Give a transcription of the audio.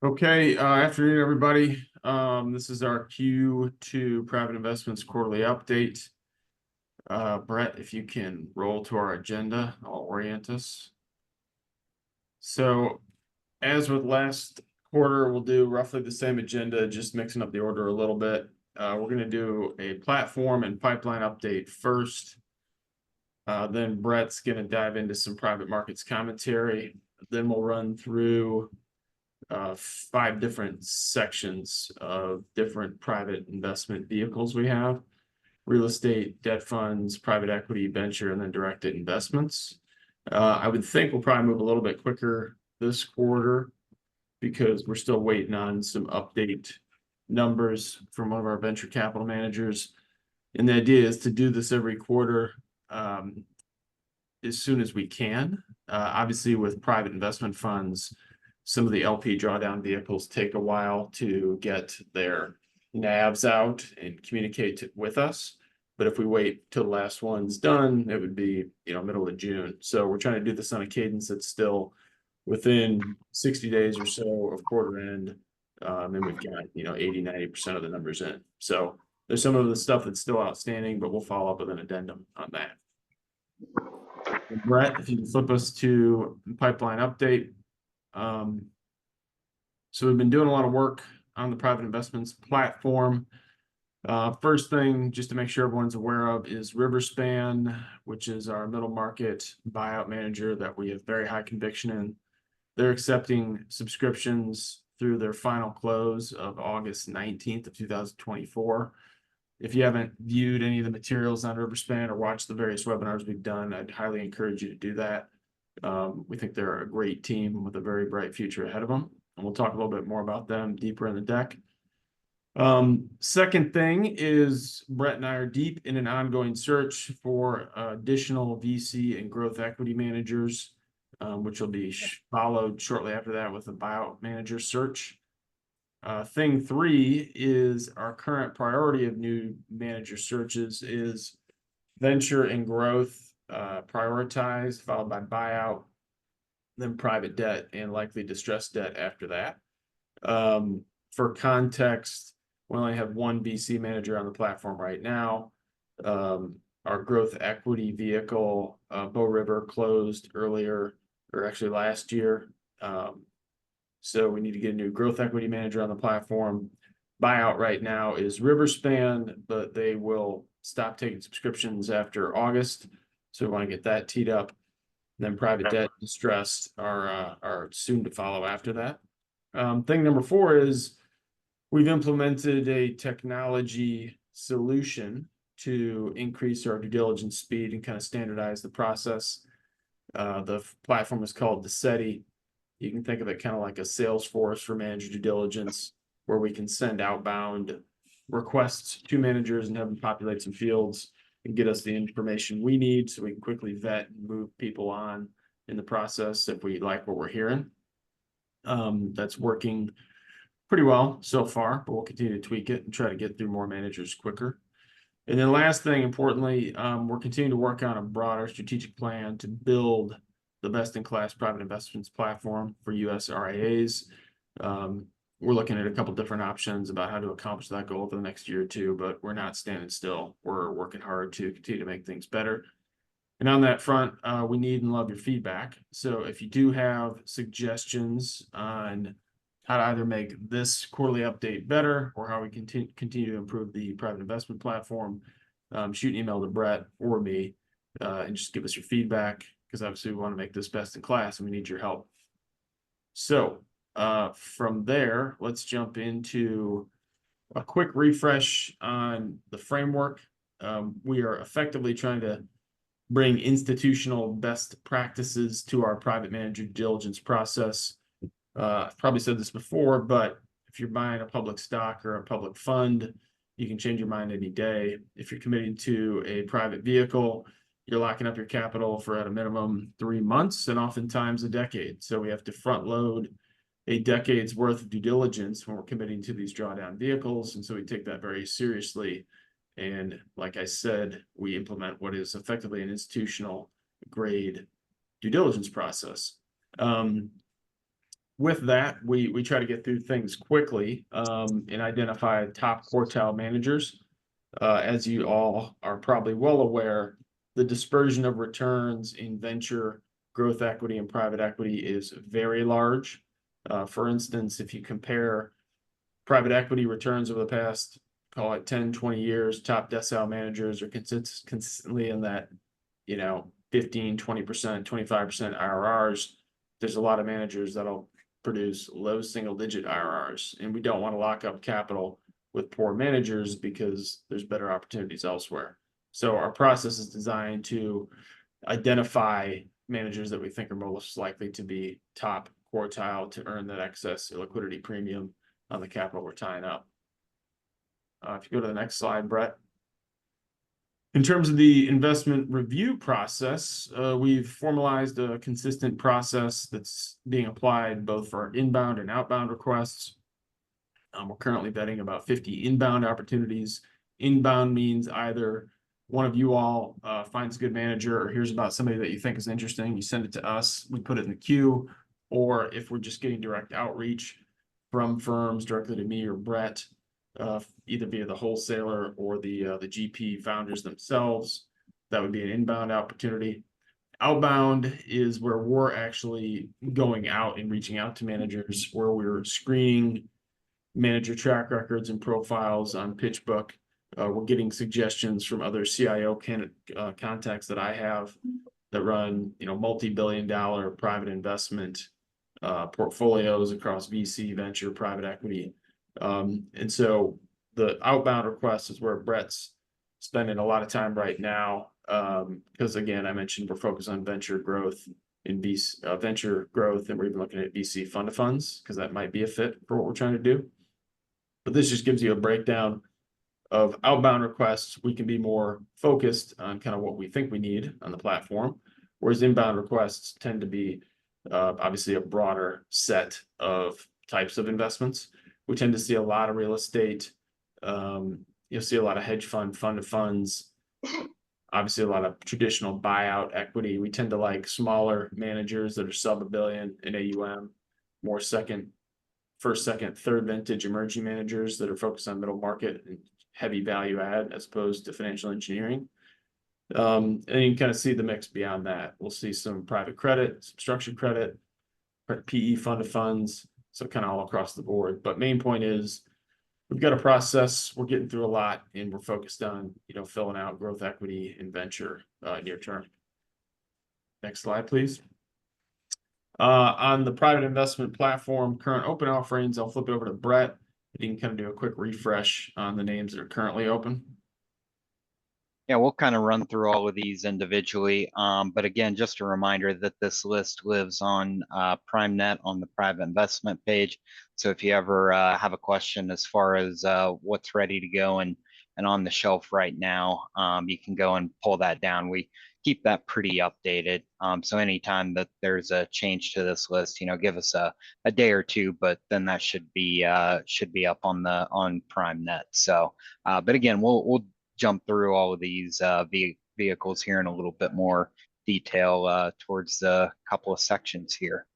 Okay, afternoon, everybody. This is our Q2 private investments quarterly update. Brett, if you can roll to our agenda, I'll orient us. So, as with last quarter, we'll do roughly the same agenda, just mixing up the order a little bit. We're going to do a platform and pipeline update first. Then Brett's going to dive into some private markets commentary. Then we'll run through 5 different sections of different private investment vehicles we have: real estate, debt funds, private equity, venture, and then directed investments. I would think we'll probably move a little bit quicker this quarter because we're still waiting on some update numbers from one of our venture capital managers. And the idea is to do this every quarter as soon as we can. Obviously, with private investment funds, some of the LP drawdown vehicles take a while to get their NAVs out and communicate with us. But if we wait till the last one's done, it would be, middle of June. So we're trying to do this on a cadence that's still within 60 days or so of quarter end. And we've got, 80-90% of the numbers in. So there's some of the stuff that's still outstanding, but we'll follow up with an addendum on that. And Brett, if you can flip us to pipeline update. So we've been doing a lot of work on the private investments platform. First thing, just to make sure everyone's aware of, is Riverspan, which is our middle market buyout manager that we have very high conviction in. They're accepting subscriptions through their final close of August 19th of 2024. If you haven't viewed any of the materials on Riverspan or watched the various webinars we've done, I'd highly encourage you to do that. We think they're a great team with a very bright future ahead of them. And we'll talk a little bit more about them deeper in the deck. Second thing is Brett and I are deep in an ongoing search for additional VC and growth equity managers, which will be followed shortly after that with a buyout manager search. Thing 3 is our current priority of new manager searches is venture and growth prioritized, followed by buyout, then private debt, and likely distressed debt after that. For context, we only have one VC manager on the platform right now. Our growth equity vehicle, Bow River, closed earlier, or actually last year. So we need to get a new growth equity manager on the platform. Buyout right now is Riverspan, but they will stop taking subscriptions after August. So we want to get that teed up. And then private debt distressed are soon to follow after that. Thing number 4 is we've implemented a technology solution to increase our due diligence speed and kind of standardize the process. The platform is called Diversification. You can think of it kind of like a Salesforce for manager due diligence, where we can send outbound requests to managers and have them populate some fields and get us the information we need so we can quickly vet and move people on in the process if we like what we're hearing. That's working pretty well so far, but we'll continue to tweak it and try to get through more managers quicker. And then last thing, importantly, we're continuing to work on a broader strategic plan to build the best-in-class private investments platform for U.S. RIAs. We're looking at a couple different options about how to accomplish that goal over the next year or two, but we're not standing still. We're working hard to continue to make things better. And on that front, we need and love your feedback. So if you do have suggestions on how to either make this quarterly update better or how we continue to improve the private investment platform, shoot an email to Brett or me and just give us your feedback, because obviously we want to make this best in class and we need your help. So from there, let's jump into a quick refresh on the framework. We are effectively trying to bring institutional best practices to our private manager due diligence process. I've probably said this before, but if you're buying a public stock or a public fund, you can change your mind any day. If you're committing to a private vehicle, you're locking up your capital for at a minimum 3 months and oftentimes a decade. So we have to front load a decade's worth of due diligence when we're committing to these drawdown vehicles. And so we take that very seriously. And like I said, we implement what is effectively an institutional grade due diligence process. with that, we try to get through things quickly and identify top quartile managers. As you all are probably well aware, the dispersion of returns in venture, growth equity, and private equity is very large. For instance, if you compare private equity returns over the past, call it 10, 20 years, top decile managers are consistently in that, 15, 20%, 25% IRRs. There's a lot of managers that'll produce low single digit IRRs, and we don't want to lock up capital with poor managers because there's better opportunities elsewhere. So our process is designed to identify managers that we think are most likely to be top quartile to earn that excess liquidity premium on the capital we're tying up. If you go to the next slide, Brett. In terms of the investment review process, we've formalized a consistent process that's being applied both for our inbound and outbound requests. We're currently vetting about 50 inbound opportunities. Inbound means either one of you all finds a good manager or hears about somebody that you think is interesting, you send it to us, we put it in the queue, or if we're just getting direct outreach from firms directly to me or Brett, either via the wholesaler or the GP founders themselves, that would be an inbound opportunity. Outbound is where we're actually going out and reaching out to managers, where we're screening manager track records and profiles on PitchBook. We're getting suggestions from other CIO contacts that I have that run, multi-billion-dollar private investment portfolios across VC, venture, private equity. And so the outbound request is where Brett's spending a lot of time right now. Because again, I mentioned we're focused on venture growth in venture growth, and we're even looking at VC fund of funds because that might be a fit for what we're trying to do. But this just gives you a breakdown of outbound requests. We can be more focused on kind of what we think we need on the platform, whereas inbound requests tend to be obviously a broader set of types of investments. We tend to see a lot of real estate. You'll see a lot of hedge fund of funds, obviously a lot of traditional buyout equity. We tend to like smaller managers that are sub $1 billion in AUM, more first, second, third vintage emerging managers that are focused on middle market and heavy value add as opposed to financial engineering. And you can kind of see the mix beyond that. We'll see some private credit, some structured credit, PE fund of funds, so kind of all across the board. But main point is we've got a process, we're getting through a lot, and we're focused on, filling out growth equity and venture near term. Next slide, please. On the private investment platform, current open offerings, I'll flip it over to Brett. You can kind of do a quick refresh on the names that are currently open. Yeah, we'll kind of run through all of these individually. But again, just a reminder that this list lives on PrimeNet on the private investment page. So if you ever have a question as far as what's ready to go and on the shelf right now, you can go and pull that down. We keep that pretty updated. So anytime that there's a change to this list, give us a day or two, but then that should be up on PrimeNet. So, but again, we'll jump through all of these vehicles here in a little bit more detail towards the couple of sections here.